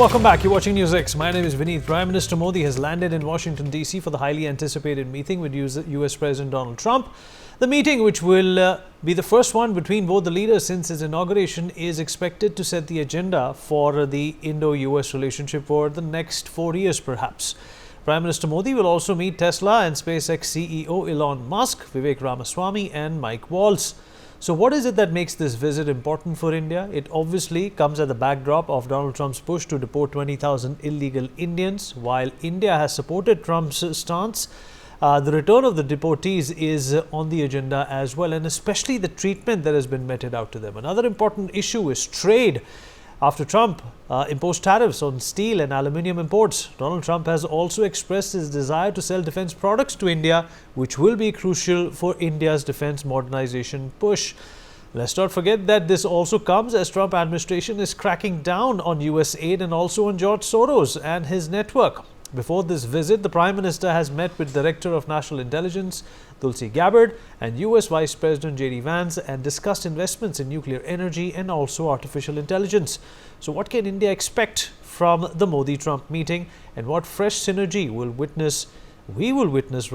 Welcome back. You're watching NewsX. My name is Vineet. Prime Minister Modi has landed in Washington D.C. for the highly anticipated meeting with U.S. President Donald Trump. The meeting, which will be the first one between both the leaders since his inauguration, is expected to set the agenda for the Indo-U.S. relationship for the next 4 years, perhaps. Prime Minister Modi will also meet Tesla and SpaceX CEO Elon Musk, Vivek Ramaswamy and Mike Waltz. So what is it that makes this visit important for India? It obviously comes at the backdrop of Donald Trump's push to deport 20,000 illegal Indians. While India has supported Trump's stance, the return of the deportees is on the agenda as well, and especially the treatment that has been meted out to them. Another important issue is trade. After Trump imposed tariffs on steel and aluminium imports, Donald Trump has also expressed his desire to sell defense products to India, which will be crucial for India's defense modernization push. Let's not forget that this also comes as Trump administration is cracking down on U.S. aid and also on George Soros and his network. Before this visit, the Prime Minister has met with Director of National Intelligence Tulsi Gabbard and U.S. Vice President J.D. Vance and discussed investments in nuclear energy and also artificial intelligence. So what can India expect from the Modi-Trump meeting, and what fresh synergy we will witness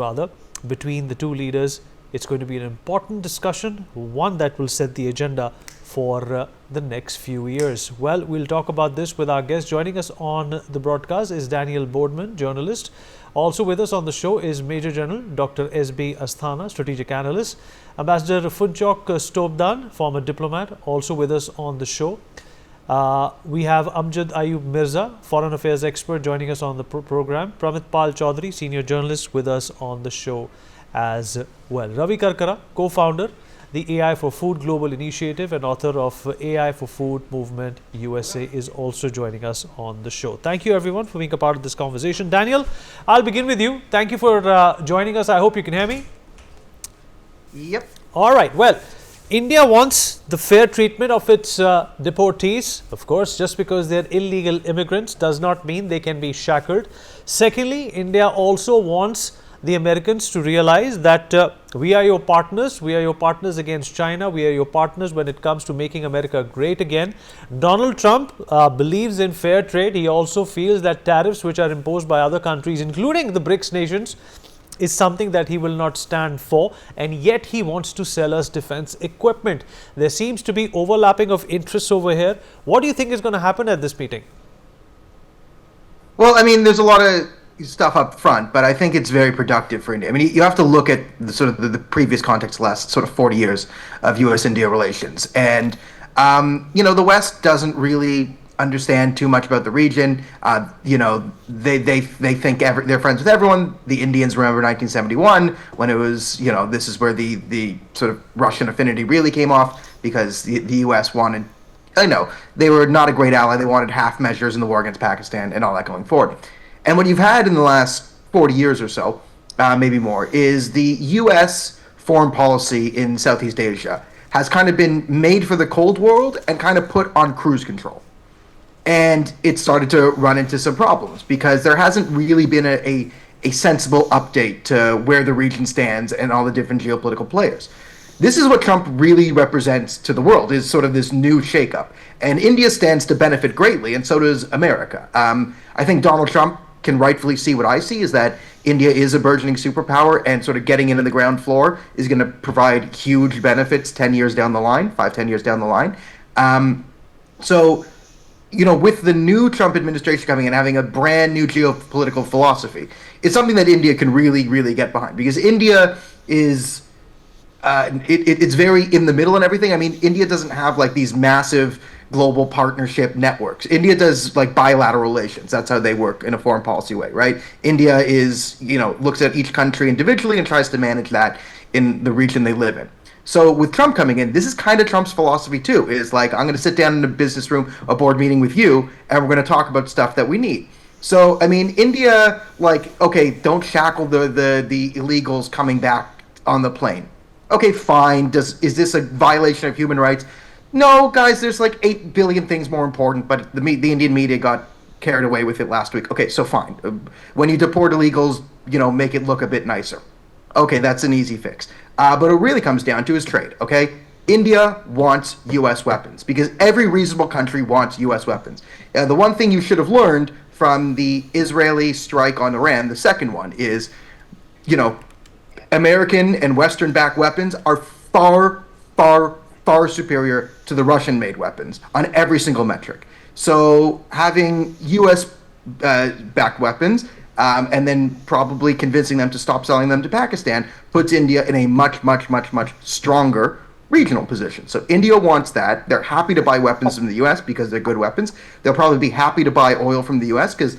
between the two leaders? It's going to be an important discussion, one that will set the agenda for the next few years. Well, we'll talk about this with our guest. Joining us on the broadcast is Daniel Boardman, journalist. Also with us on the show is Major General Dr. S.B. Asthana, strategic analyst. Ambassador Funchok Stobdan, former diplomat, also with us on the show. We have Amjad Ayub Mirza, foreign affairs expert, joining us on the program. Pramit Pal Chaudhary, senior journalist, with us on the show as well. Ravi Karkara, co-founder, the AI for Food Global Initiative and author of AI for Food Movement USA, is also joining us on the show. Thank you everyone for being a part of this conversation. Daniel, I'll begin with you. Thank you for joining us. I hope you can hear me. Yep. All right. Well, India wants the fair treatment of its deportees. Of course, just because they're illegal immigrants does not mean they can be shackled. Secondly, India also wants the Americans to realize that we are your partners. We are your partners against China. We are your partners when it comes to making America great again. Donald Trump believes in fair trade. He also feels that tariffs which are imposed by other countries, including the BRICS nations, is something that he will not stand for, and yet he wants to sell us defense equipment. There seems to be overlapping of interests over here. What do you think is going to happen at this meeting? Well, I mean, there's a lot of stuff up front, but I think it's very productive for India. I mean, you have to look at the sort of the previous context, the last sort of 40 years of U.S.-India relations, and the West doesn't really understand too much about the region. They think they're friends with everyone. The Indians remember 1971 when it was, this is where the sort of Russian affinity really came off, because the U.S. wanted, they were not a great ally. They wanted half measures in the war against Pakistan and all that going forward. And what you've had in the last 40 years or so, maybe more, is the U.S. foreign policy in Southeast Asia has kind of been made for the Cold War and kind of put on cruise control. And it started to run into some problems because there hasn't really been a sensible update to where the region stands and all the different geopolitical players. This is what Trump really represents to the world, is sort of this new shakeup. And India stands to benefit greatly, and so does America. I think Donald Trump can rightfully see what I see, is that India is a burgeoning superpower, and sort of getting into the ground floor is going to provide huge benefits 10 years down the line, 5-10 years down the line. With the new Trump administration coming in, having a brand new geopolitical philosophy, it's something that India can really, really get behind, because India is it's very in the middle and everything. I mean, India doesn't have like these massive global partnership networks. India does like bilateral relations. That's how they work in a foreign policy way, right? India is, looks at each country individually and tries to manage that in the region they live in. So with Trump coming in, this is kind of Trump's philosophy too, is like, I'm going to sit down in a business room, a board meeting with you, and we're going to talk about stuff that we need. So, I mean, India, like, okay, don't shackle the illegals coming back on the plane. Okay, fine. Is this a violation of human rights? No, guys, there's like 8 billion things more important, but the Indian media got carried away with it last week. Okay, so fine. When you deport illegals, make it look a bit nicer. Okay, that's an easy fix. But what it really comes down to is trade, okay? India wants U.S. weapons because every reasonable country wants U.S. weapons. The one thing you should have learned from the Israeli strike on Iran, the second one, is, you know, American and Western-backed weapons are far, far, far superior to the Russian-made weapons on every single metric. So having U.S. Backed weapons and then probably convincing them to stop selling them to Pakistan puts India in a much, much, much, much stronger regional position. So India wants that. They're happy to buy weapons from the U.S. because they're good weapons. They'll probably be happy to buy oil from the U.S. because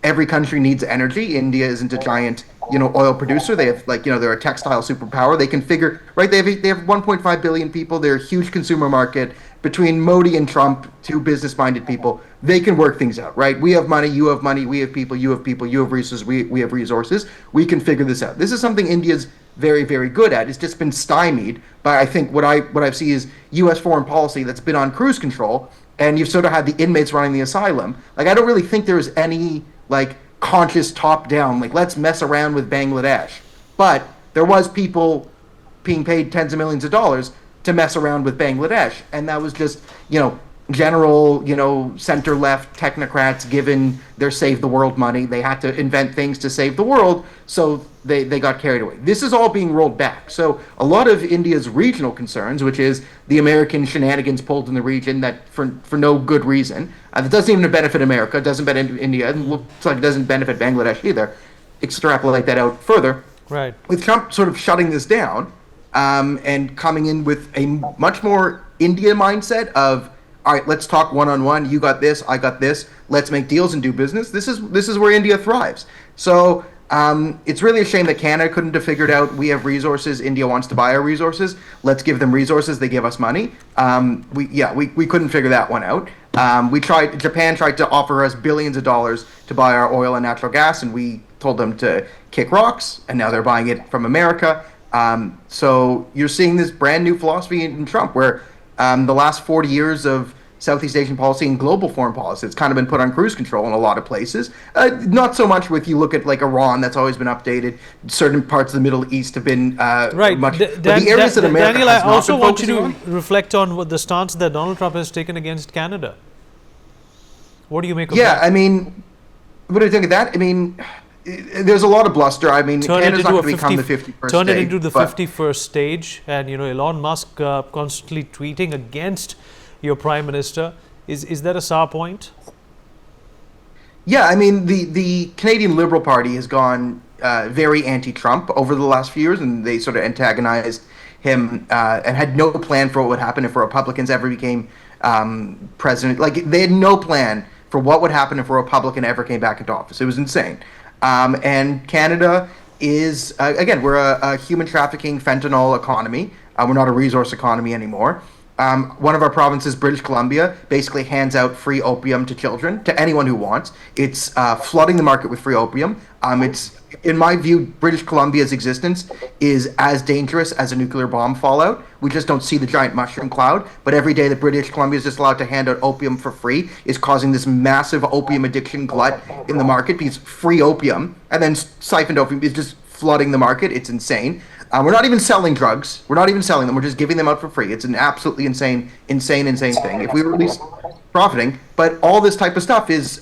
every country needs energy. India isn't a giant, oil producer. They have they're a textile superpower. They can figure, right? They have 1.5 billion people. They're a huge consumer market. Between Modi and Trump, two business-minded people, they can work things out, right? We have money, you have money, we have people, you have people, you have resources, we have resources. We can figure this out. This is something India's very, very good at. It's just been stymied by, I think, what I've seen is U.S. foreign policy that's been on cruise control, and you've sort of had the inmates running the asylum. Like, I don't really think there was any conscious top-down, let's mess around with Bangladesh. But there was people being paid tens of millions of dollars to mess around with Bangladesh, and that was just, general, center-left technocrats given their save the world money. They had to invent things to save the world, so they got carried away. This is all being rolled back. So a lot of India's regional concerns, which is the American shenanigans pulled in the region that for no good reason, that doesn't even benefit America, doesn't benefit India, and looks like it doesn't benefit Bangladesh either. Extrapolate that out further. Right. With Trump sort of shutting this down, and coming in with a much more India mindset of, all right, let's talk one-on-one. You got this, I got this. Let's make deals and do business. This is where India thrives. So it's really a shame that Canada couldn't have figured out we have resources. India wants to buy our resources. Let's give them resources. They give us money. We couldn't figure that one out. Japan tried to offer us billions of dollars to buy our oil and natural gas, and we told them to kick rocks, and now they're buying it from America. So you're seeing this brand new philosophy in Trump where the last 40 years of Southeast Asian policy and global foreign policy, it's kind of been put on cruise control in a lot of places. Not so much with, you look at Iran, that's always been updated. Certain parts of the Middle East have been right. But the areas that America Daniel, has I also not want been you to on, reflect on what the stance that Donald Trump has taken against Canada. What do you make of yeah, that? I mean, what do you think of that? I mean, there's a lot of bluster. I mean, Canada's not going to become the 51st turn it state, into the but 51st stage, and Elon Musk constantly tweeting against your prime minister. Is that a sour point? Yeah, I mean, the Canadian Liberal Party has gone very anti-Trump over the last few years, and they sort of antagonized him and had no plan for what would happen if Republicans ever became president. They had no plan for what would happen if a Republican ever came back into office. It was insane. And Canada is, again, we're a human trafficking fentanyl economy. We're not a resource economy anymore. One of our provinces, British Columbia, basically hands out free opium to children, to anyone who wants. It's flooding the market with free opium. It's, in my view, British Columbia's existence is as dangerous as a nuclear bomb fallout. We just don't see the giant mushroom cloud. But every day that British Columbia is just allowed to hand out opium for free is causing this massive opium addiction glut in the market, because free opium and then siphoned opium is just flooding the market. It's insane. We're not even selling drugs. We're not even selling them. We're just giving them out for free. It's an absolutely insane thing. If we were at least profiting, but all this type of stuff is,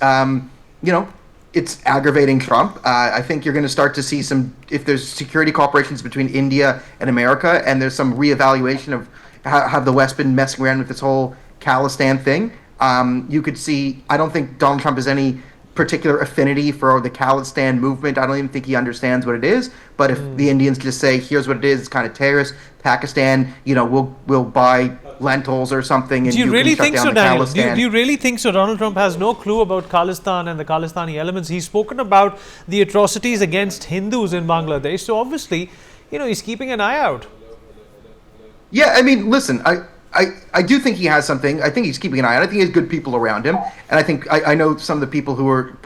it's aggravating Trump. I think you're going to start to see if there's security cooperations between India and America, and there's some reevaluation of have the West been messing around with this whole Khalistan thing. You could see, I don't think Donald Trump has any particular affinity for the Khalistan movement. I don't even think he understands what it is. But if the Indians just say, here's what it is, it's kind of terrorist, Pakistan, we'll buy lentils or something, and do you really think so, Daniel? Do you really think so? Donald Trump has no clue about Khalistan and the Khalistani elements. He's spoken about the atrocities against Hindus in Bangladesh. So obviously, he's keeping an eye out. Yeah, I mean, listen, I do think he has something. I think he's keeping an eye on it. I think he has good people around him. And I think I know some of the people who are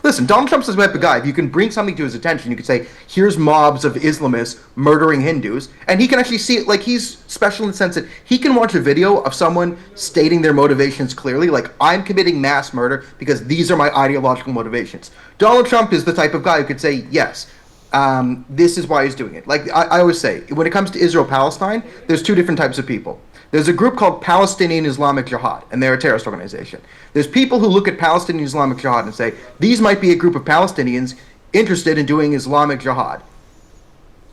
listen, Donald Trump's the type of guy. If you can bring something to his attention, you could say, here's mobs of Islamists murdering Hindus. And he can actually see it. He's special in the sense that he can watch a video of someone stating their motivations clearly. I'm committing mass murder because these are my ideological motivations. Donald Trump is the type of guy who could say, yes, this is why he's doing it. I always say, when it comes to Israel-Palestine, there's two different types of people. There's a group called Palestinian Islamic Jihad, and they're a terrorist organization. There's people who look at Palestinian Islamic Jihad and say, these might be a group of Palestinians interested in doing Islamic Jihad.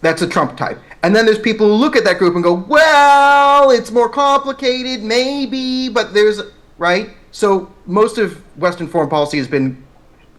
That's a Trump type. And then there's people who look at that group and go, well, it's more complicated, maybe, but there's, right? So most of Western foreign policy has been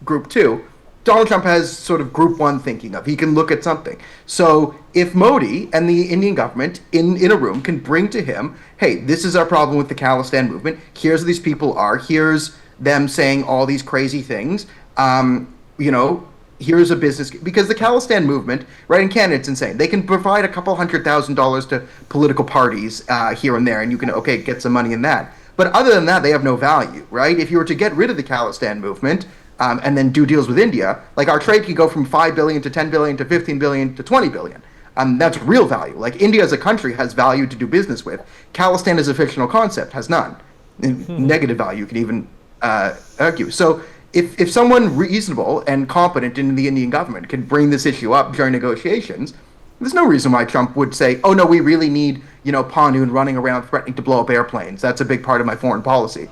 group two. Donald Trump has sort of group one thinking of. He can look at something. So if Modi and the Indian government in a room can bring to him, hey, this is our problem with the Khalistan movement. Here's who these people are. Here's them saying all these crazy things. You know, here's a business, because the Khalistan movement, right, in Canada, it's insane. They can provide a couple $100,000 to political parties here and there, and you can, okay, get some money in that. But other than that, they have no value, right? If you were to get rid of the Khalistan movement and then do deals with India, like our trade can go from 5 billion to 10 billion to 15 billion to 20 billion. That's real value. Like India as a country has value to do business with. Khalistan as a fictional concept has none. Negative value, you can even argue. So if someone reasonable and competent in the Indian government can bring this issue up during negotiations, there's no reason why Trump would say, oh, no, we really need, Panoon running around threatening to blow up airplanes. That's a big part of my foreign policy.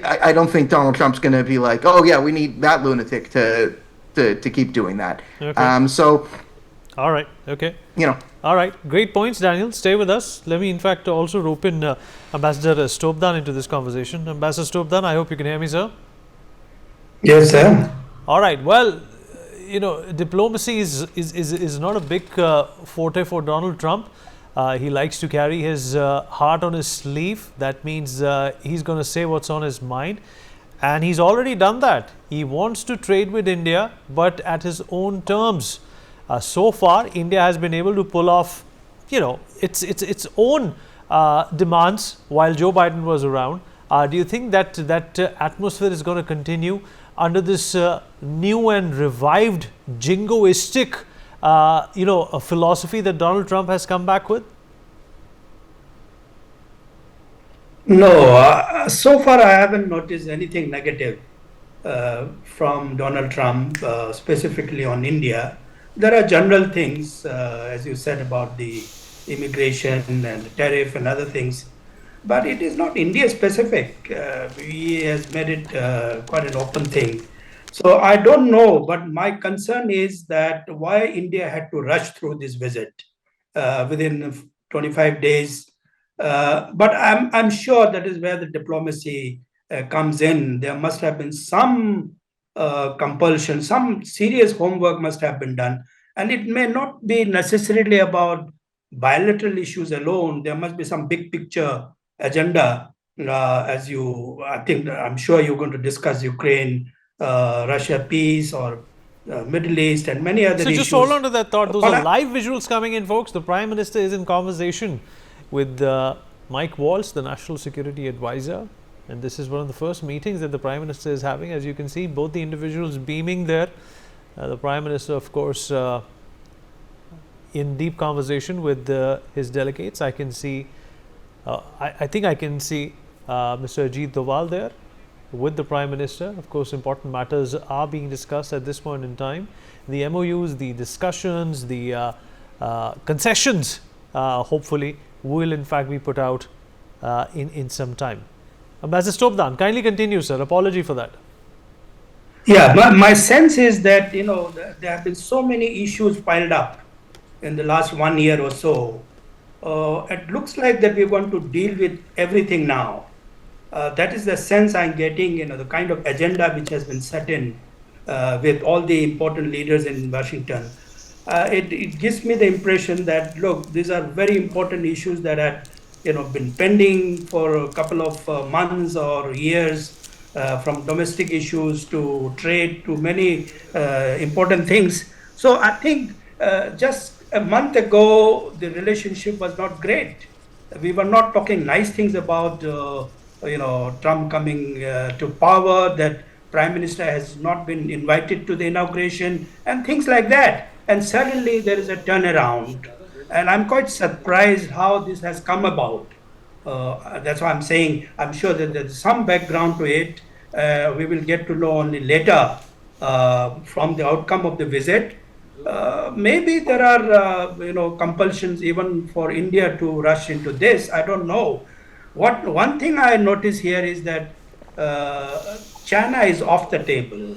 I don't think Donald Trump's going to be like, oh, yeah, we need that lunatic to keep doing that. Okay. So. All right. Okay. All right. Great points, Daniel. Stay with us. Let me, in fact, also rope in Ambassador Stobdan into this conversation. Ambassador Stobdan, I hope you can hear me, sir. Yes, sir. All right. Well, diplomacy is not a big forte for Donald Trump. He likes to carry his heart on his sleeve. That means he's going to say what's on his mind. And he's already done that. He wants to trade with India, but at his own terms. So far, India has been able to pull off, its own demands while Joe Biden was around. Do you think that atmosphere is going to continue under this new and revived jingoistic, a philosophy that Donald Trump has come back with? No, so far I haven't noticed anything negative from Donald Trump, specifically on India. There are general things, as you said, about the immigration and the tariff and other things, but it is not India specific. He has made it quite an open thing. So I don't know, but my concern is that why India had to rush through this visit within 25 days. But I'm sure that is where the diplomacy comes in. There must have been some compulsion, some serious homework must have been done. And it may not be necessarily about bilateral issues alone. There must be some big picture agenda, I'm sure you're going to discuss Ukraine, Russia peace, or Middle East, and many other issues. So just hold on to that thought. Those are live visuals coming in, folks. The Prime Minister is in conversation with Mike Waltz, the National Security Advisor. And this is one of the first meetings that the Prime Minister is having. As you can see, both the individuals beaming there. The Prime Minister, of course, in deep conversation with his delegates. I can see, I think I can see Mr. Ajit Doval there with the Prime Minister. Of course, important matters are being discussed at this point in time. The MOUs, the discussions, the concessions, hopefully, will in fact be put out in some time. Ambassador Stobdan, kindly continue, sir. Apology for that. Yeah, my sense is that, there have been so many issues piled up in the last 1 year or so. It looks like that we want to deal with everything now. That is the sense I'm getting, the kind of agenda which has been set in with all the important leaders in Washington. It gives me the impression that, look, these are very important issues that had been pending for a couple of months or years, from domestic issues to trade to many important things. So I think just a month ago, the relationship was not great. We were not talking nice things about, Trump coming to power, that Prime Minister has not been invited to the inauguration and things like that. And suddenly there is a turnaround. And I'm quite surprised how this has come about. That's why I'm saying I'm sure that there's some background to it. We will get to know only later from the outcome of the visit. Maybe there are, compulsions even for India to rush into this. I don't know. One thing I notice here is that China is off the table.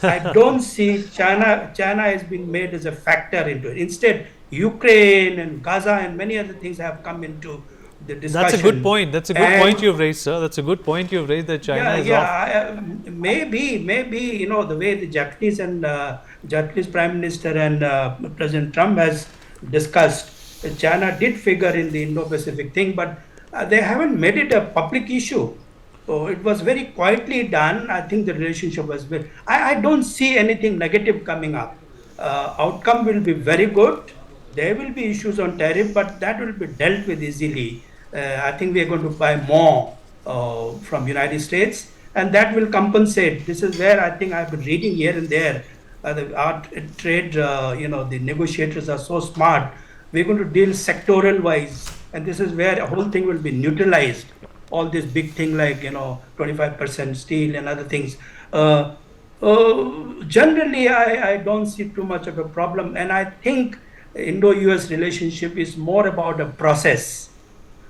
I don't see China has been made as a factor into it. Instead, Ukraine and Gaza and many other things have come into the That's a good discussion. point. That's a good point And you've raised, sir. That's a good point you've raised that China yeah, is yeah, off. maybe the way the Japanese and Japanese Prime Minister and President Trump has discussed, China did figure in the Indo-Pacific thing, but they haven't made it a public issue. So it was very quietly done. I think the relationship was very. I don't see anything negative coming up. Outcome will be very good. There will be issues on tariff, but that will be dealt with easily. I think we are going to buy more from United States, and that will compensate. This is where I think I've been reading here and there. Our trade, the negotiators are so smart. We're going to deal sectoral wise, and this is where a whole thing will be neutralized. All this big thing like 25% steel and other things. Generally, I don't see too much of a problem, and I think Indo-U.S. relationship is more about a process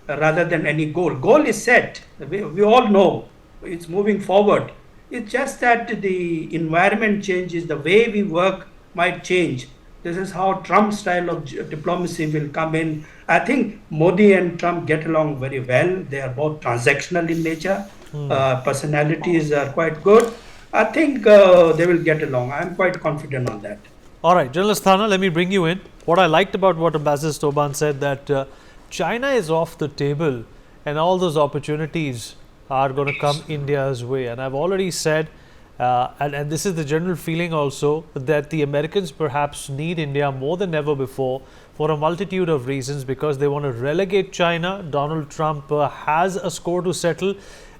rather than any goal. Goal is set. We all know it's moving forward. It's just that the environment changes, the way we work might change. This is how Trump's style of diplomacy will come in. I think Modi and Trump get along very well. They are both transactional in nature. Personalities are quite good. I think they will get along. I'm quite confident on that. All right, General Asthana, let me bring you in. What I liked about what Ambassador Stoban said, that China is off the table and all those opportunities are going to come India's way. And I've already said, and this is the general feeling also, that the Americans perhaps need India more than ever before for a multitude of reasons, because they want to relegate China. Donald Trump has a score to settle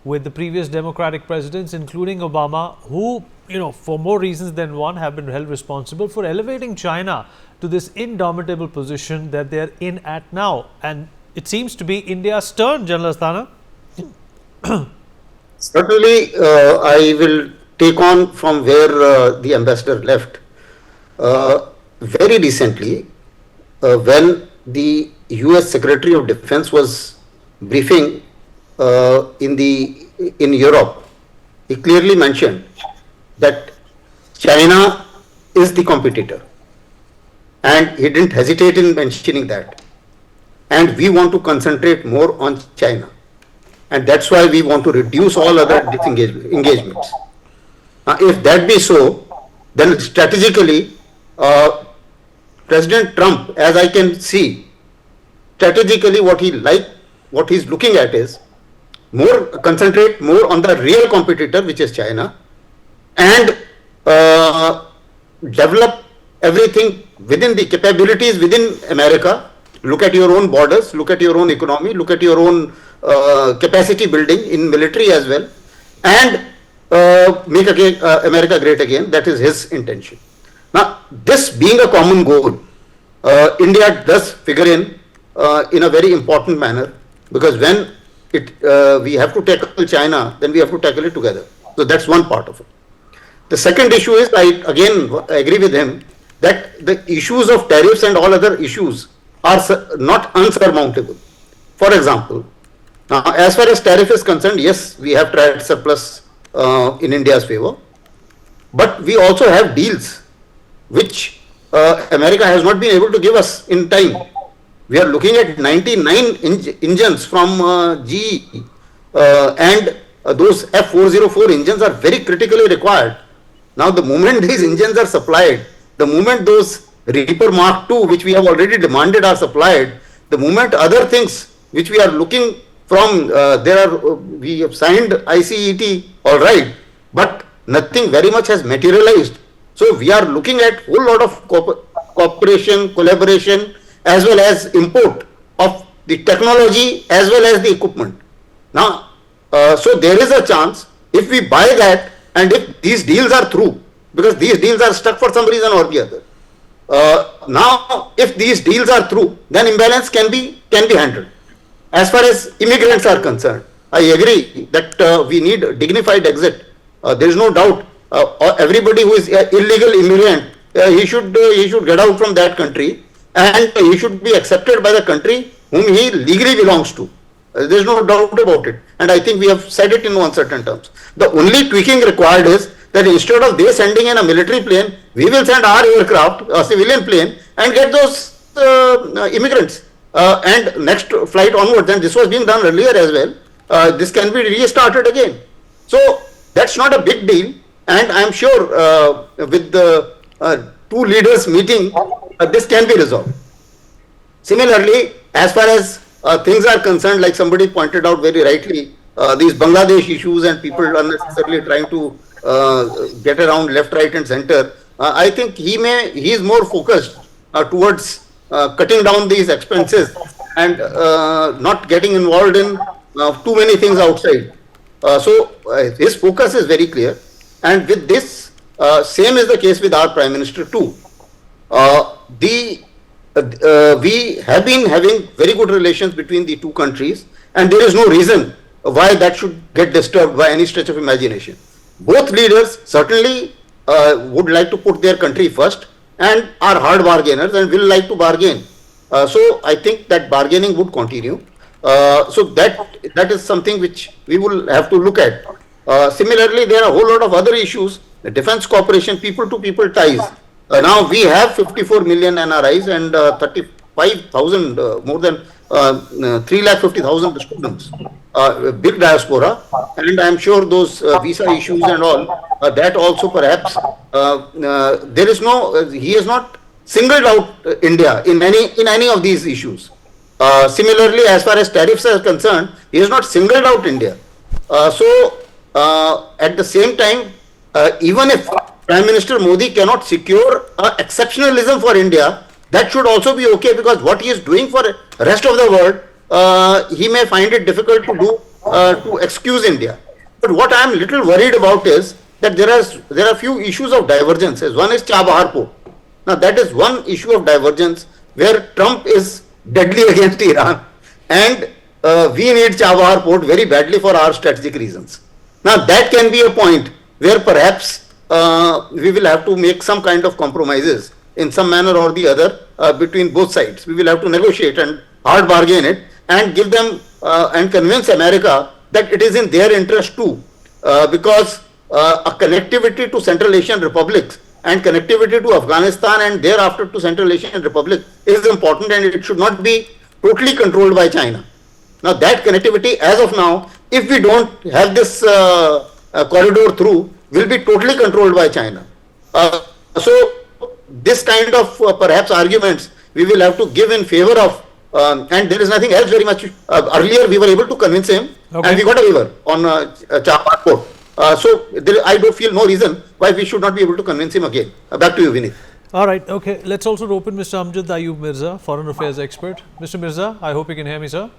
with the previous Democratic presidents, including Obama, who, for more reasons than one, have been held responsible for elevating China to this indomitable position that they're in at now. And it seems to be India's turn, General Asthana. Certainly, I will take on from where the ambassador left. Very recently, when the U.S. Secretary of Defense was briefing in Europe, he clearly mentioned that China is the competitor, and he didn't hesitate in mentioning that. And we want to concentrate more on China, and that's why we want to reduce all other engagements. If that be so, then strategically, President Trump, as I can see, strategically what he's looking at is concentrate more on the real competitor, which is China, and develop everything within the capabilities within America. Look at your own borders, look at your own economy, look at your own capacity building in military as well, and make America great again. That is his intention. Now, this being a common goal, India does figure in a very important manner, because when we have to tackle China, then we have to tackle it together. So that's one part of it. The second issue is, I agree with him that the issues of tariffs and all other issues are not unsurmountable. For example, now as far as tariff is concerned, yes, we have trade surplus in India's favor, but we also have deals which America has not been able to give us in time. We are looking at 99 engines from GE, and those F404 engines are very critically required. Now, the moment these engines are supplied, the moment those Reaper Mark II, which we have already demanded, are supplied, the moment other things which we are looking from, we have signed ICET, all right, but nothing very much has materialized. So we are looking at a whole lot of cooperation, collaboration, as well as import of the technology as well as the equipment. Now, so there is a chance, if we buy that, and if these deals are through, because these deals are stuck for some reason or the other. Now, if these deals are through, then imbalance can be handled. As far as immigrants are concerned, I agree that we need a dignified exit. There is no doubt. Everybody who is an illegal immigrant, he should get out from that country, and he should be accepted by the country whom he legally belongs to. There's no doubt about it. And I think we have said it in uncertain terms. The only tweaking required is that instead of they sending in a military plane, we will send our aircraft, a civilian plane, and get those immigrants. And next flight onwards, and this was being done earlier as well, this can be restarted again. So that's not a big deal. And I'm sure with the two leaders meeting, this can be resolved. Similarly, as far as things are concerned, like somebody pointed out very rightly, these Bangladesh issues and people unnecessarily trying to get around left, right, and center. I think he is more focused towards cutting down these expenses and not getting involved in too many things outside. So his focus is very clear, and with this, same is the case with our Prime Minister too. We have been having very good relations between the two countries, and there is no reason why that should get disturbed by any stretch of imagination. Both leaders certainly would like to put their country first and are hard bargainers and will like to bargain. So I think that bargaining would continue. So that is something which we will have to look at. Similarly, there are a whole lot of other issues. The defense cooperation, people-to-people ties. Now we have 54 million NRIs and 35,000, more than 350,000 students, big diaspora, and I'm sure those visa issues and all, that also perhaps, there is no, he has not singled out India in any of these issues. Similarly, as far as tariffs are concerned, he has not singled out India. So at the same time, even if Prime Minister Modi cannot secure exceptionalism for India, that should also be okay, because what he is doing for the rest of the world, he may find it difficult to do to excuse India. But what I am little worried about is that there are few issues of divergences. One is Chabahar Port. Now that is one issue of divergence where Trump is deadly against Iran, and we need Chabahar Port very badly for our strategic reasons. Now that can be a point where perhaps we will have to make some kind of compromises in some manner or the other between both sides. We will have to negotiate and hard bargain it and give them and convince America that it is in their interest too, because a connectivity to Central Asian republics and connectivity to Afghanistan and thereafter to Central Asian Republic is important, and it should not be totally controlled by China. Now that connectivity, as of now, if we don't have this corridor through, will be totally controlled by China. So this kind of perhaps arguments we will have to give in favor of, and there is nothing else very much. Earlier we were able to convince him, and we got a waiver on Chabahar Port. So I don't feel no reason why we should not be able to convince him again. Back to you, Vineet. All right, okay. Let's also open Mr. Amjad Ayub Mirza, Foreign Affairs expert. Mr. Mirza, I hope you can hear me, sir.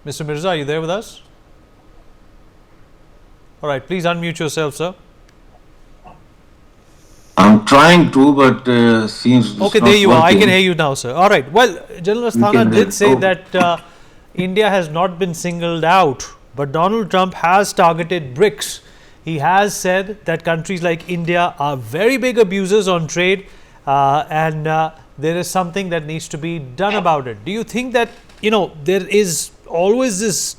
Mr. Mirza, are you there with us? All right, please unmute yourself, sir. I'm trying to, but seems okay. There you are. I can hear you now, sir. All right. Well, General Asthana did say that India has not been singled out, but Donald Trump has targeted BRICS. He has said that countries like India are very big abusers on trade, and there is something that needs to be done about it. Do you think that there is always this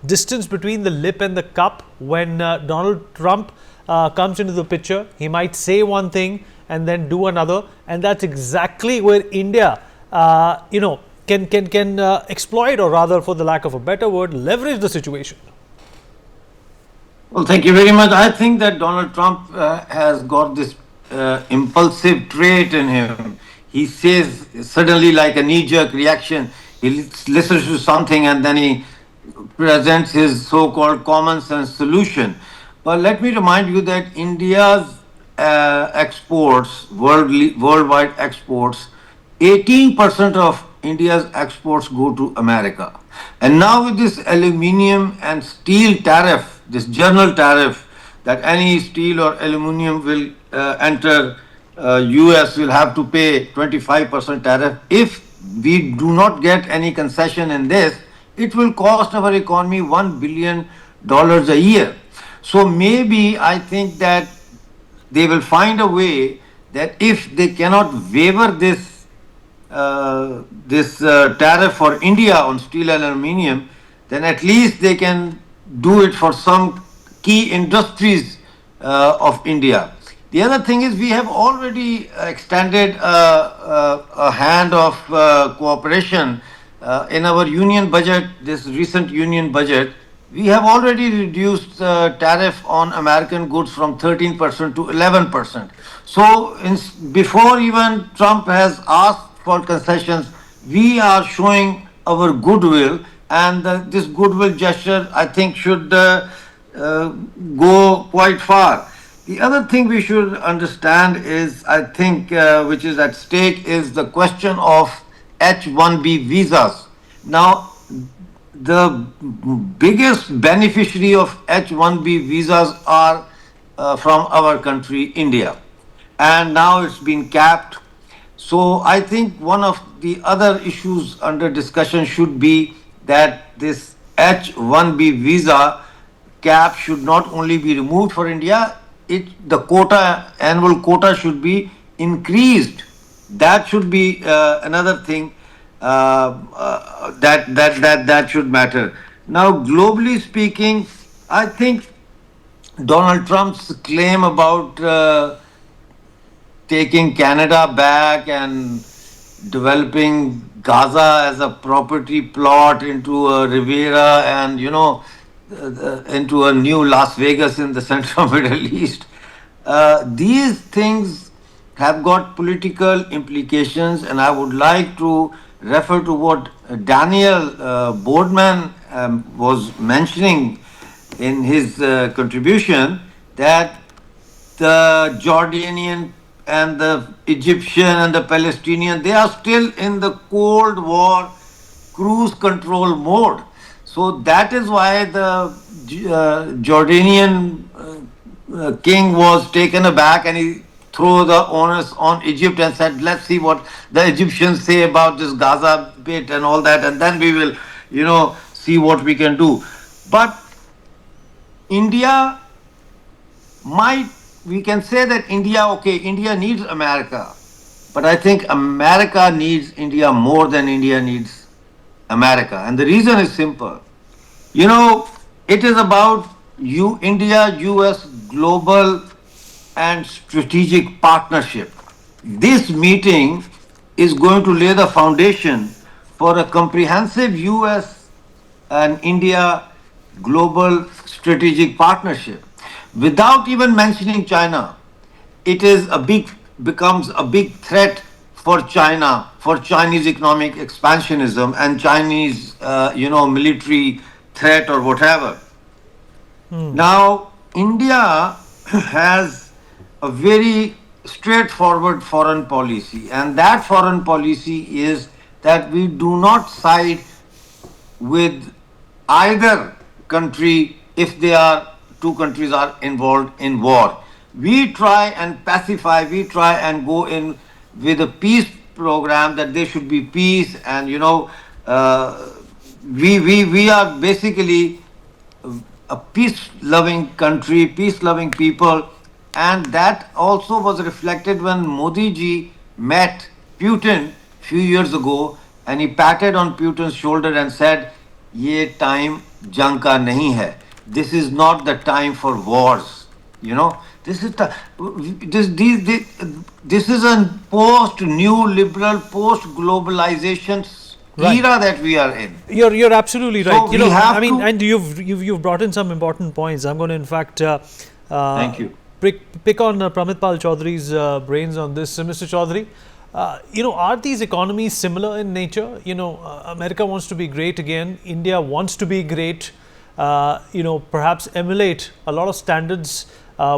distance between the lip and the cup when Donald Trump comes into the picture? He might say one thing and then do another, and that's exactly where India can exploit, or rather, for the lack of a better word, leverage the situation. Well, thank you very much. I think that Donald Trump has got this impulsive trait in him. He says suddenly, like a knee-jerk reaction, he listens to something and then he presents his so-called common sense solution. But let me remind you that India's exports, worldwide exports, 18% of India's exports go to America. And now with this aluminium and steel tariff, this general tariff, that any steel or aluminium will enter U.S. will have to pay 25% tariff. If we do not get any concession in this, it will cost our economy $1 billion a year. So maybe I think that they will find a way that if they cannot waiver this this tariff for India on steel and aluminium, then at least they can do it for some key industries of India. The other thing is we have already extended a hand of cooperation in our union budget, this recent union budget. We have already reduced tariff on American goods from 13% to 11%. So, before even Trump has asked for concessions, we are showing our goodwill, and this goodwill gesture, I think, should uh, go quite far. The other thing we should understand is, I think, which is at stake, is the question of H-1B visas. Now, the biggest beneficiary of H-1B visas are from our country, India. And now it's been capped. So I think one of the other issues under discussion should be that this H-1B visa cap should not only be removed for India, the annual quota should be increased. That should be another thing that should matter. Now, globally speaking, I think Donald Trump's claim about taking Canada back and developing Gaza as a property plot into a Riviera and, into a new Las Vegas in the central Middle East. These things have got political implications, and I would like to refer to what Daniel Boardman was mentioning in his contribution, that the Jordanian and the Egyptian and the Palestinian, they are still in the Cold War cruise control mode. So that is why the Jordanian king was taken aback, and he threw the onus on Egypt and said, let's see what the Egyptians say about this Gaza bit and all that, and then we will, see what we can do. But India we can say that India needs America, but I think America needs India more than India needs America. And the reason is simple. It is about India-U.S. global and strategic partnership. This meeting is going to lay the foundation for a comprehensive U.S. and India global strategic partnership. Without even mentioning China, becomes a big threat for China, for Chinese economic expansionism and Chinese, military threat or whatever. Now, India has a very straightforward foreign policy, and that foreign policy is that we do not side with either country if two countries are involved in war. We try and pacify, we try and go in with a peace program that there should be peace, and we are basically a peace-loving country, peace-loving people, and that also was reflected when Modi ji met Putin few years ago, and he patted on Putin's shoulder and said, "Ye time jang ka nahi hai. This is not the time for wars." This is this is a post-new liberal, post-globalization era that we are in. You're absolutely right. So we have and you've brought in some important points. I'm going to, in fact, thank you. Pick on Pramit Pal Chaudhary's brains on this. Mr. Chaudhary, are these economies similar in nature? America wants to be great again. India wants to be great. Perhaps emulate a lot of standards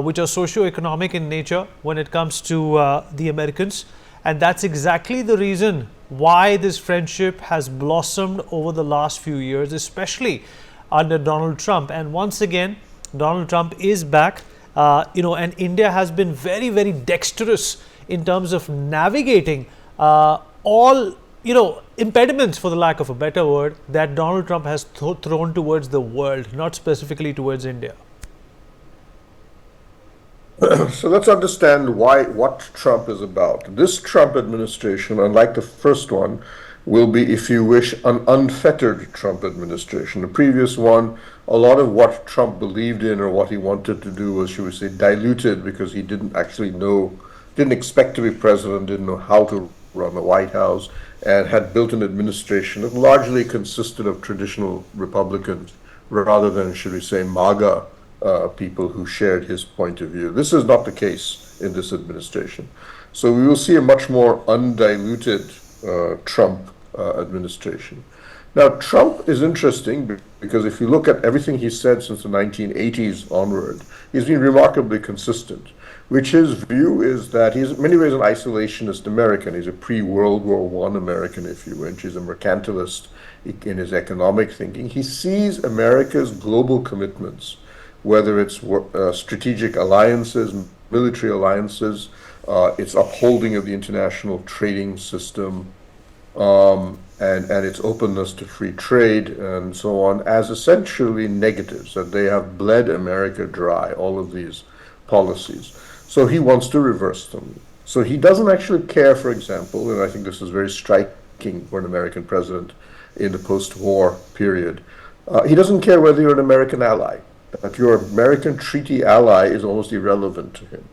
which are socio-economic in nature when it comes to the Americans. And that's exactly the reason why this friendship has blossomed over the last few years, especially under Donald Trump. And once again, Donald Trump is back, and India has been very, very dexterous in terms of navigating all, impediments, for the lack of a better word, that Donald Trump has thrown towards the world, not specifically towards India. So let's understand what Trump is about. This Trump administration, unlike the first one, will be, if you wish, an unfettered Trump administration. The previous one, a lot of what Trump believed in or what he wanted to do was, should we say, diluted because he didn't actually know, didn't expect to be president, didn't know how to run the White House, and had built an administration that largely consisted of traditional Republicans rather than, should we say, MAGA people who shared his point of view. This is not the case in this administration. So we will see a much more undiluted Trump administration. Now, Trump is interesting because if you look at everything he's said since the 1980s onward, he's been remarkably consistent, which his view is that he's in many ways an isolationist American. He's a pre-World War I American, if you wish. He's a mercantilist in his economic thinking. He sees America's global commitments, whether it's strategic alliances, military alliances, its upholding of the international trading system, and its openness to free trade and so on, as essentially negatives, that they have bled America dry, all of these policies. So he wants to reverse them. So he doesn't actually care, for example, and I think this is very striking for an American president in the post-war period, he doesn't care whether you're an American ally. That your American treaty ally is almost irrelevant to him.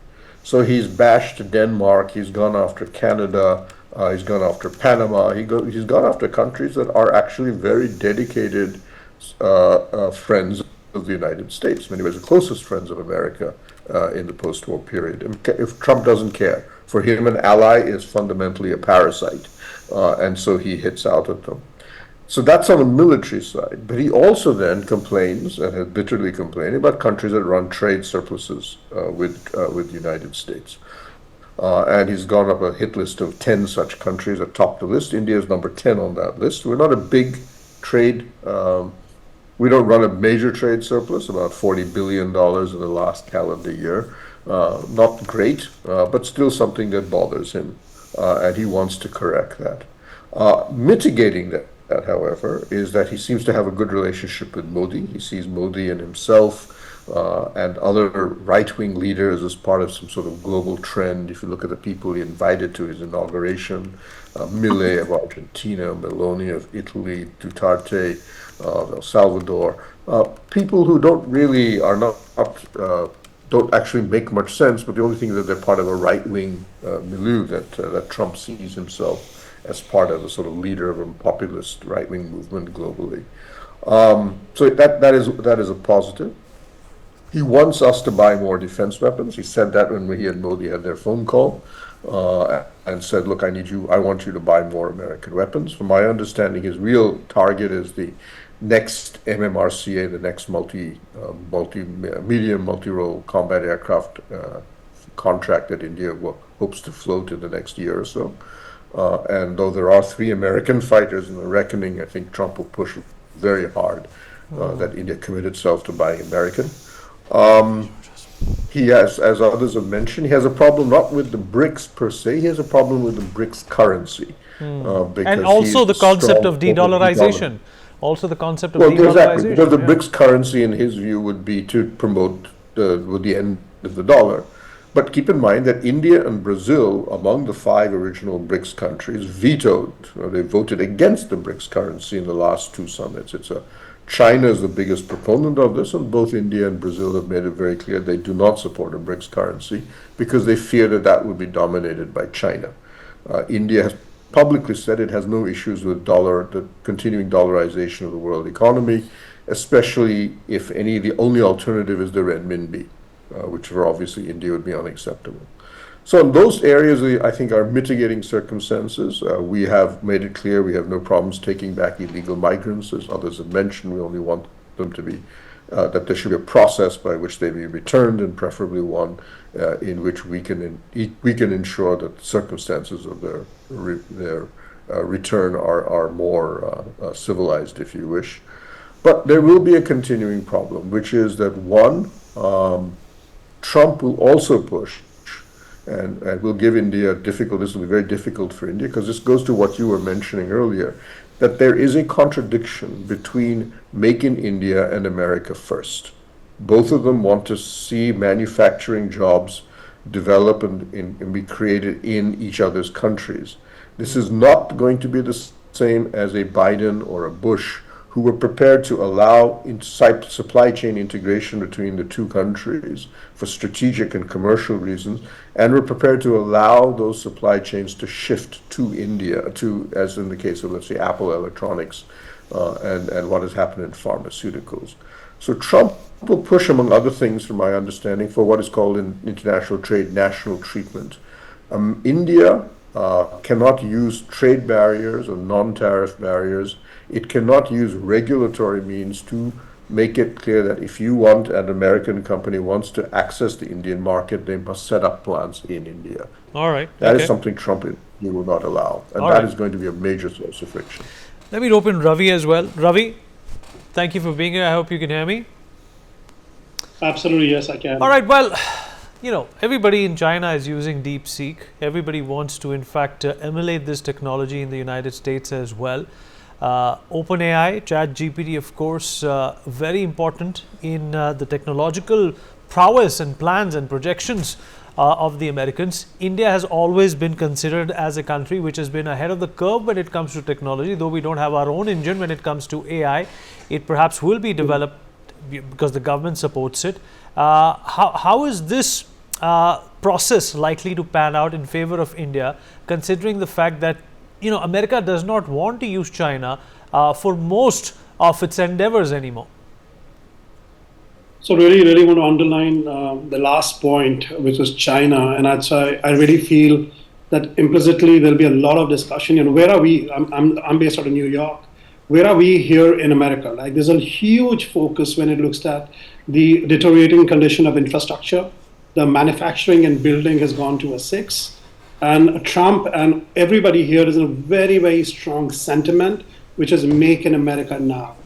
So he's bashed Denmark, he's gone after Canada, he's gone after Panama, he's gone after countries that are actually very dedicated friends of the United States, many ways the closest friends of America in the post-war period. If Trump doesn't care, for him an ally is fundamentally a parasite, and so he hits out at them. So that's on the military side. But he also then complains, and has bitterly complained, about countries that run trade surpluses with the United States. And he's gone up a hit list of 10 such countries that top the list. India is number 10 on that list. We're not a big trade, we don't run a major trade surplus, about $40 billion in the last calendar year. Not great, but still something that bothers him, and he wants to correct that. Mitigating that, however, is that he seems to have a good relationship with Modi. He sees Modi and himself and other right-wing leaders as part of some sort of global trend. If you look at the people he invited to his inauguration, Milei of Argentina, Meloni of Italy, Duterte of El Salvador, people who don't actually make much sense, but the only thing is that they're part of a right-wing milieu that Trump sees himself as part of a sort of leader of a populist right-wing movement globally. So that is a positive. He wants us to buy more defense weapons. He said that when he and Modi had their phone call, and said, "Look, I want you to buy more American weapons." From my understanding, his real target is the next MMRCA, the next medium multi-role combat aircraft contract that India hopes to float in the next year or so. And though there are 3 American fighters in the reckoning, I think Trump will push very hard that India commit itself to buying American. He has, as others have mentioned, he has a problem not with the BRICS per se, he has a problem with the BRICS currency. And also the concept of de-dollarization. Also the concept of de-dollarization. Exactly, because the BRICS currency, in his view, would be to promote with the end of the dollar. But keep in mind that India and Brazil, among the 5 original BRICS countries, they voted against the BRICS currency in the last 2 summits. China is the biggest proponent of this, and both India and Brazil have made it very clear they do not support a BRICS currency because they fear that would be dominated by China. India has publicly said it has no issues with the continuing dollarization of the world economy, especially if the only alternative is the renminbi, which for obviously India would be unacceptable. So in those areas, I think, are mitigating circumstances. We have made it clear we have no problems taking back illegal migrants, as others have mentioned. We only want them to be, that there should be a process by which they be returned, and preferably one in which we can ensure that the circumstances of their return are more civilized, if you wish. But there will be a continuing problem, which is that Trump will also push, and will give India this will be very difficult for India, because this goes to what you were mentioning earlier, that there is a contradiction between Make in India and America First. Both of them want to see manufacturing jobs develop and be created in each other's countries. This is not going to be the same as a Biden or a Bush, who were prepared to allow supply chain integration between the two countries for strategic and commercial reasons, and were prepared to allow those supply chains to shift to India, as in the case of, let's say, Apple Electronics, and what has happened in pharmaceuticals. So Trump will push, among other things, from my understanding, for what is called in international trade national treatment. India cannot use trade barriers or non-tariff barriers. It cannot use regulatory means to make it clear that if an American company wants to access the Indian market, they must set up plants in India. All right. That okay. is something Trump will not allow, and All that right. is going to be a major source of friction. Let me open Ravi as well. Ravi, thank you for being here. I hope you can hear me. Absolutely, yes, I can. All right. Well, everybody in China is using DeepSeek. Everybody wants to, in fact, emulate this technology in the United States as well. OpenAI, ChatGPT, of course, very important in the technological prowess and plans and projections of the Americans. India has always been considered as a country which has been ahead of the curve when it comes to technology. Though we don't have our own engine when it comes to AI, it perhaps will be developed because the government supports it. How is this process likely to pan out in favor of India, considering the fact that America does not want to use China for most of its endeavors anymore? So really want to underline the last point, which was China, and that's why I really feel that implicitly there'll be a lot of discussion. Where are we? I'm based out of New York. Where are we here in America? Like, there's a huge focus when it looks at the deteriorating condition of infrastructure. The manufacturing and building has gone to a 6. And Trump and everybody here is in a very, very strong sentiment, which is make in America now.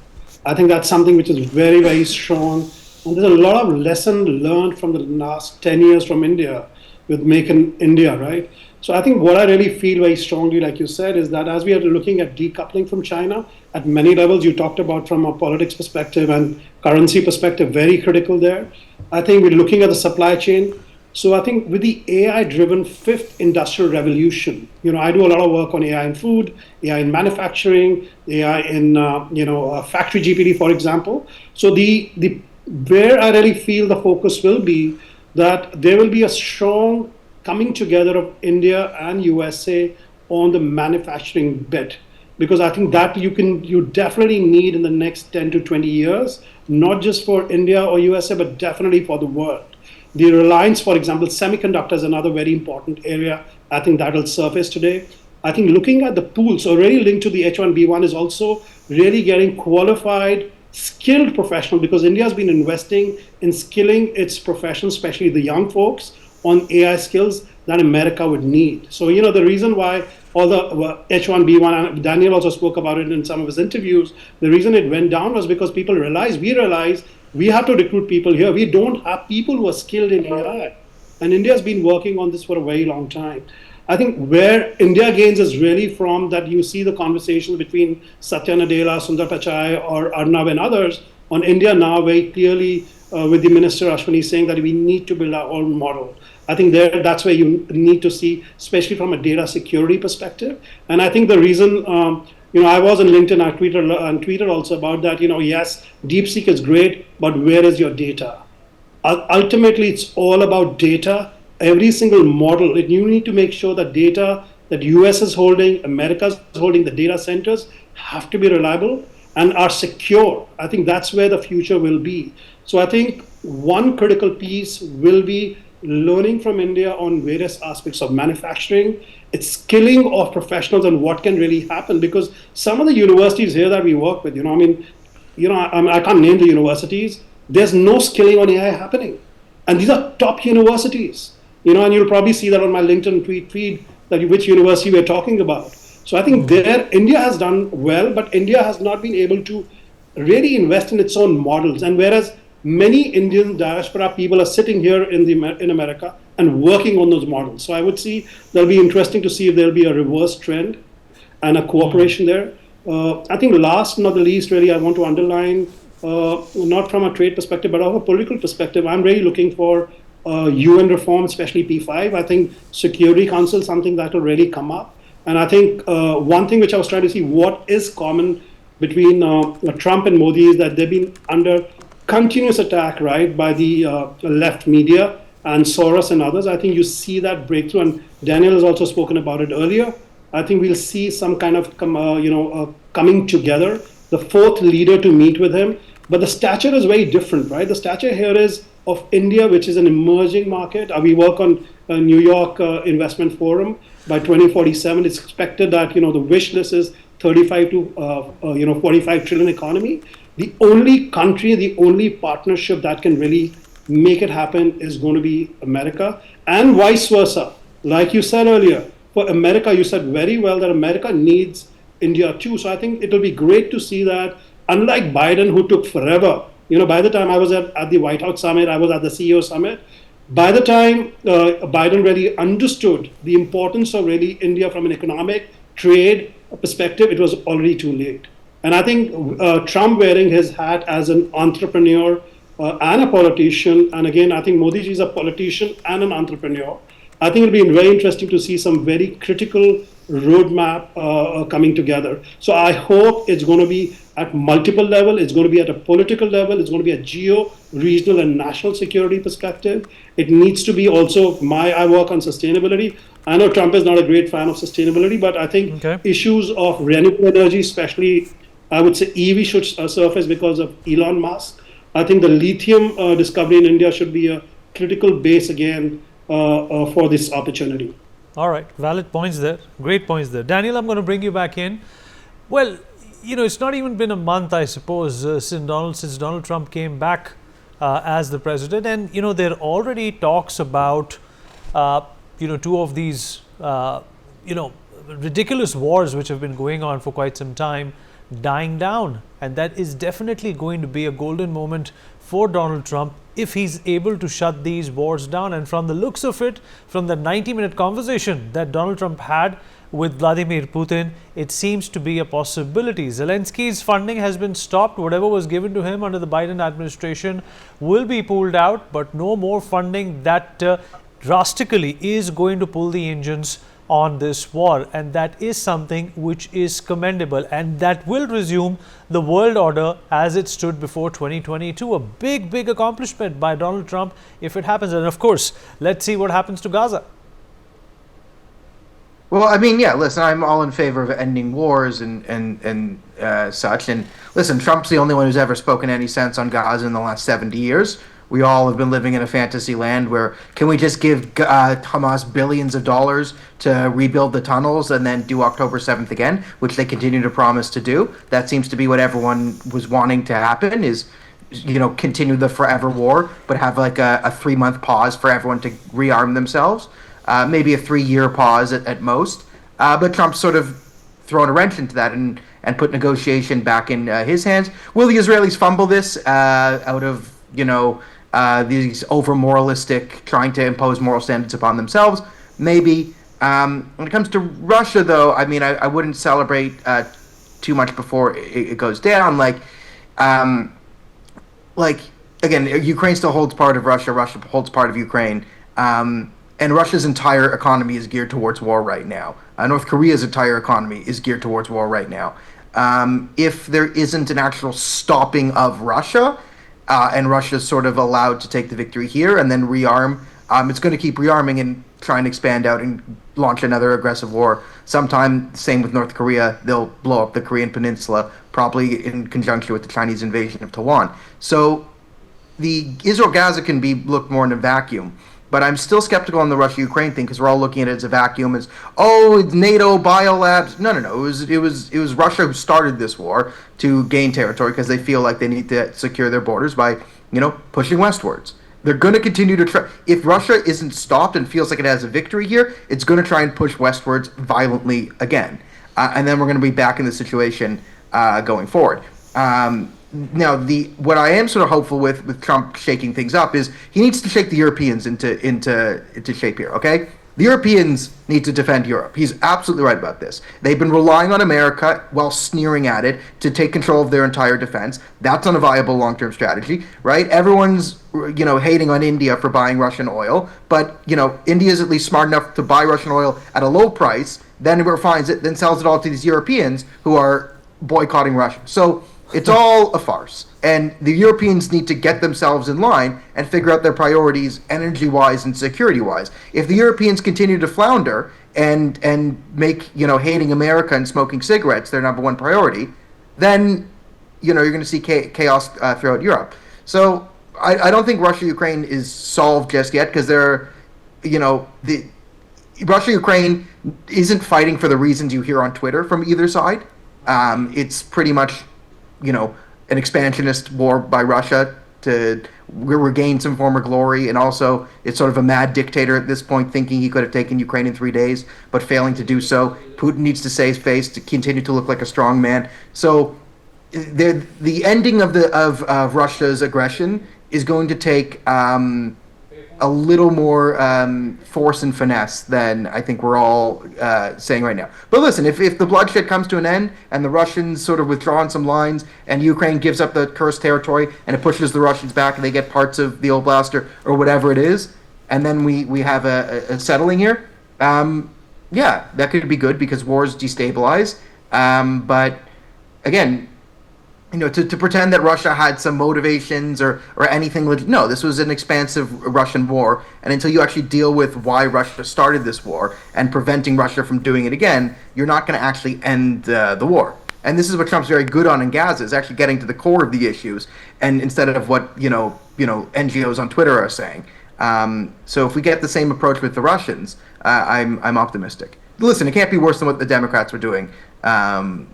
I think that's something which is very, very strong. And there's a lot of lesson learned from the last 10 years from India with Make in India, right? So I think what I really feel very strongly, like you said, is that as we are looking at decoupling from China at many levels, you talked about from a politics perspective and currency perspective, very critical there. I think we're looking at the supply chain. So I think with the AI-driven fifth industrial revolution, I do a lot of work on AI in food, AI in manufacturing, AI in factory GPT, for example. So where I really feel the focus will be that there will be a strong coming together of India and USA on the manufacturing bit, because I think that you definitely need in the next 10 to 20 years, not just for India or USA, but definitely for the world. The reliance, for example, semiconductors, another very important area. I think that will surface today. I think looking at the pool, so really linked to the H1B1 is also really getting qualified, skilled professional, because India has been investing in skilling its professionals, especially the young folks, on AI skills that America would need. So, the reason why all the H1B1, and Daniel also spoke about it in some of his interviews, the reason it went down was because we realized we have to recruit people here. We don't have people who are skilled in AI. And India has been working on this for a very long time. I think where India gains is really from that you see the conversation between Satya Nadella, Sundar Pichai, or Arnab and others on India now very clearly with the Minister Ashwini saying that we need to build our own model. I think that's where you need to see, especially from a data security perspective. And I think the reason, I was on LinkedIn, I tweeted also about that, yes, DeepSeek is great, but where is your data? Ultimately, it's all about data. Every single model, you need to make sure that data that US is holding, America is holding, the data centers have to be reliable and are secure. I think that's where the future will be. So I think one critical piece will be learning from India on various aspects of manufacturing, its skilling of professionals and what can really happen. Because some of the universities here that we work with, I can't name the universities, there's no skilling on AI happening. And these are top universities, and you'll probably see that on my LinkedIn feed that which university we're talking about. So I think India has done well, but India has not been able to really invest in its own models. And whereas many Indian diaspora people are sitting here in America and working on those models. So I would see that'll be interesting to see if there'll be a reverse trend and a cooperation there. I think last not the least, really, I want to underline, not from a trade perspective, but from a political perspective, I'm really looking for UN reform, especially P5. I think Security Council is something that will really come up. And I think one thing which I was trying to see, what is common between Trump and Modi is that they've been under continuous attack, right, by the left media and Soros and others. I think you see that breakthrough, and Daniel has also spoken about it earlier. I think we'll see some kind of coming together, the fourth leader to meet with him. But the stature is very different, right? The stature here is of India, which is an emerging market. We work on a New York Investment Forum. By 2047, it's expected that the wish list is 35 to 45 trillion economy. The only country, the only partnership that can really make it happen is going to be America, and vice versa. Like you said earlier, for America, you said very well that America needs India too. So I think it'll be great to see that, unlike Biden, who took forever. By the time I was at the White House summit, I was at the CEO summit. By the time Biden really understood the importance of really India from an economic trade perspective, it was already too late. And I think Trump wearing his hat as an entrepreneur and a politician, and again, I think Modi ji is a politician and an entrepreneur. I think it'll be very interesting to see some very critical roadmap coming together. So I hope it's going to be at multiple level. It's going to be at a political level. It's going to be a geo, regional, and national security perspective. It needs to be also I work on sustainability. I know Trump is not a great fan of sustainability, but I think issues of renewable energy, especially I would say EV should surface because of Elon Musk. I think the lithium discovery in India should be a critical base again for this opportunity. All right, valid points there. Great points there. Daniel, I'm going to bring you back in. Well, it's not even been a month, I suppose, since Donald Trump came back as the president. And, there are already talks about, two of these, ridiculous wars which have been going on for quite some time dying down. And that is definitely going to be a golden moment for Donald Trump if he's able to shut these wars down. And from the looks of it, from the 90-minute conversation that Donald Trump had with Vladimir Putin, it seems to be a possibility. Zelensky's funding has been stopped. Whatever was given to him under the Biden administration will be pulled out, but no more funding that drastically is going to pull the engines on this war, and that is something which is commendable, and that will resume the world order as it stood before 2022. A big accomplishment by Donald Trump if it happens. And of course, let's see what happens to Gaza. Well, I mean, yeah, listen, I'm all in favor of ending wars and such. And listen, Trump's the only one who's ever spoken any sense on Gaza in the last 70 years. We all have been living in a fantasy land where can we just give Hamas billions of dollars to rebuild the tunnels and then do October 7th again, which they continue to promise to do. That seems to be what everyone was wanting to happen is, continue the forever war, but have like a 3-month pause for everyone to rearm themselves. Maybe a 3-year pause at most. But Trump's sort of thrown a wrench into that and put negotiation back in his hands. Will the Israelis fumble this out of, these over-moralistic, trying to impose moral standards upon themselves? Maybe. When it comes to Russia, though, I mean, I wouldn't celebrate too much before it goes down. Again, Ukraine still holds part of Russia. Russia holds part of Ukraine. And Russia's entire economy is geared towards war right now. North Korea's entire economy is geared towards war right now. If there isn't an actual stopping of Russia, and Russia's sort of allowed to take the victory here and then rearm, it's going to keep rearming and try and expand out and launch another aggressive war. Sometime, same with North Korea, they'll blow up the Korean peninsula, probably in conjunction with the Chinese invasion of Taiwan. So the Israel-Gaza can be looked more in a vacuum. But I'm still skeptical on the Russia-Ukraine thing because we're all looking at it as a vacuum, as it's NATO biolabs. No. It was Russia who started this war to gain territory because they feel like they need to secure their borders by pushing westwards. They're going to continue to try. If Russia isn't stopped and feels like it has a victory here, it's going to try and push westwards violently again, and then we're going to be back in the situation going forward. Now, what I am sort of hopeful with Trump shaking things up is he needs to shake the Europeans into shape here. Okay, The Europeans need to defend Europe. He's absolutely right about this. They've been relying on America while sneering at it to take control of their entire defense. That's not a viable long-term strategy, right? Everyone's, hating on India for buying Russian oil, but, India is at least smart enough to buy Russian oil at a low price, then refines it, then sells it all to these Europeans who are boycotting Russia. So it's all a farce. And the Europeans need to get themselves in line and figure out their priorities energy-wise and security-wise. If the Europeans continue to flounder and make, hating America and smoking cigarettes their number one priority, then, you're going to see chaos throughout Europe. So I don't think Russia-Ukraine is solved just yet because the Russia-Ukraine isn't fighting for the reasons you hear on Twitter from either side. It's pretty much, an expansionist war by Russia to regain some former glory, and also it's sort of a mad dictator at this point, thinking he could have taken Ukraine in 3 days, but failing to do so. Putin needs to save face to continue to look like a strong man. So the ending of Russia's aggression is going to take a little more force and finesse than I think we're all saying right now. But listen, if the bloodshed comes to an end and the Russians sort of withdraw on some lines and Ukraine gives up the cursed territory and it pushes the Russians back and they get parts of the oblast or whatever it is, and then we have a settling here, yeah, that could be good because wars destabilize. But again, to pretend that Russia had some motivations or anything, no, this was an expansive Russian war, and until you actually deal with why Russia started this war and preventing Russia from doing it again, you're not going to actually end the war. And this is what Trump's very good on in Gaza, is actually getting to the core of the issues, and instead of what NGOs on Twitter are saying. So if we get the same approach with the Russians, I'm optimistic. Listen, it can't be worse than what the Democrats were doing.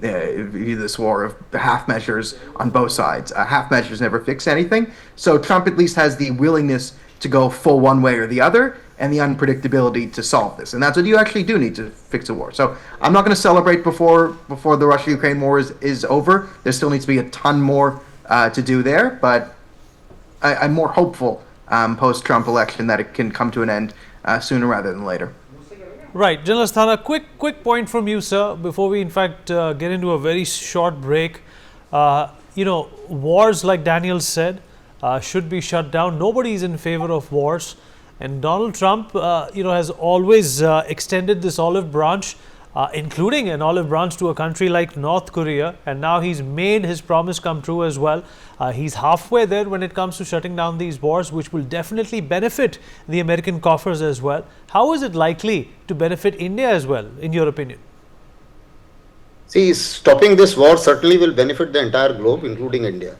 This war of half measures on both sides. Half measures never fix anything. So Trump at least has the willingness to go full one way or the other, and the unpredictability to solve this. And that's what you actually do need to fix a war. So I'm not going to celebrate before the Russia-Ukraine war is over. There still needs to be a ton more to do there, but I'm more hopeful post-Trump election that it can come to an end sooner rather than later. Right. General Asthana, quick point from you, sir, before we in fact get into a very short break. Wars, like Daniel said, should be shut down. Nobody is in favor of wars. And Donald Trump, has always extended this olive branch, including an olive branch to a country like North Korea. And now he's made his promise come true as well. He's halfway there when it comes to shutting down these wars, which will definitely benefit the American coffers as well. How is it likely to benefit India as well, in your opinion? See, stopping this war certainly will benefit the entire globe, including India.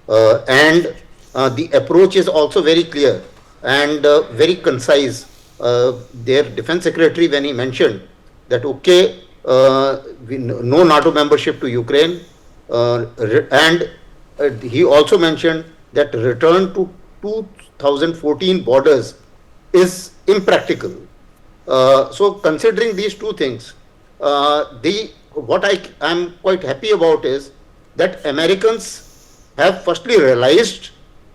And the approach is also very clear and very concise. Their defense secretary, when he mentioned that, no NATO membership to Ukraine, and he also mentioned that return to 2014 borders is impractical. So considering these two things, what I'm quite happy about is that Americans have firstly realized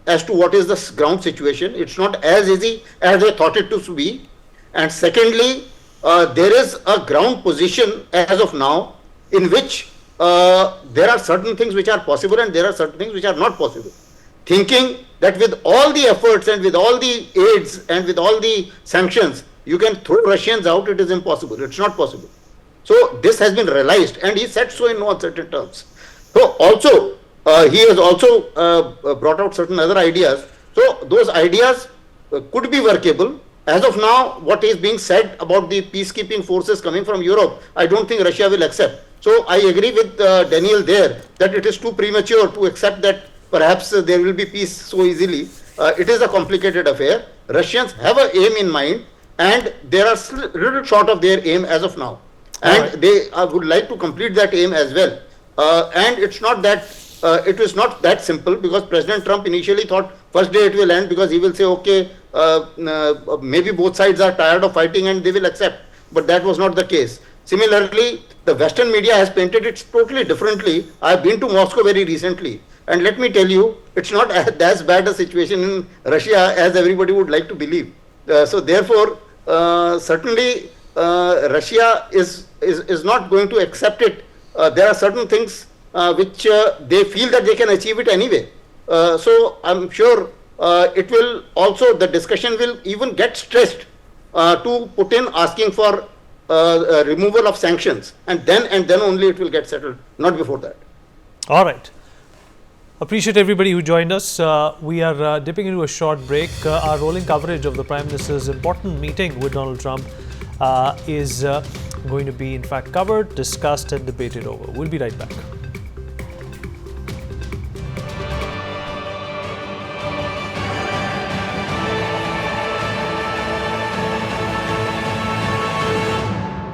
as to what is the ground situation. It's not as easy as they thought it to be. And secondly, there is a ground position as of now in which there are certain things which are possible and there are certain things which are not possible. Thinking that with all the efforts and with all the aids and with all the sanctions, you can throw Russians out, it is impossible. It's not possible. So this has been realized, and he said so in no uncertain terms. So also, he has also brought out certain other ideas. So those ideas could be workable. As of now, what is being said about the peacekeeping forces coming from Europe, I don't think Russia will accept. So I agree with Daniel there that it is too premature to accept that perhaps there will be peace so easily. It is a complicated affair. Russians have an aim in mind, and they are little short of their aim as of now. And they would like to complete that aim as well. And it's not that it is not that simple, because President Trump initially thought first day it will end, because he will say, okay, maybe both sides are tired of fighting and they will accept. But that was not the case. Similarly, the Western media has painted it totally differently. I've been to Moscow very recently, and let me tell you, it's not as bad a situation in Russia as everybody would like to believe. So therefore, certainly Russia is not going to accept it. There are certain things which they feel that they can achieve it anyway. So I'm sure it will also, the discussion will even get stressed to Putin asking for removal of sanctions, and then only it will get settled, not before that. All right. Appreciate everybody who joined us. We are dipping into a short break. Our rolling coverage of the Prime Minister's important meeting with Donald Trump is going to be, in fact, covered, discussed and debated over. We'll be right back.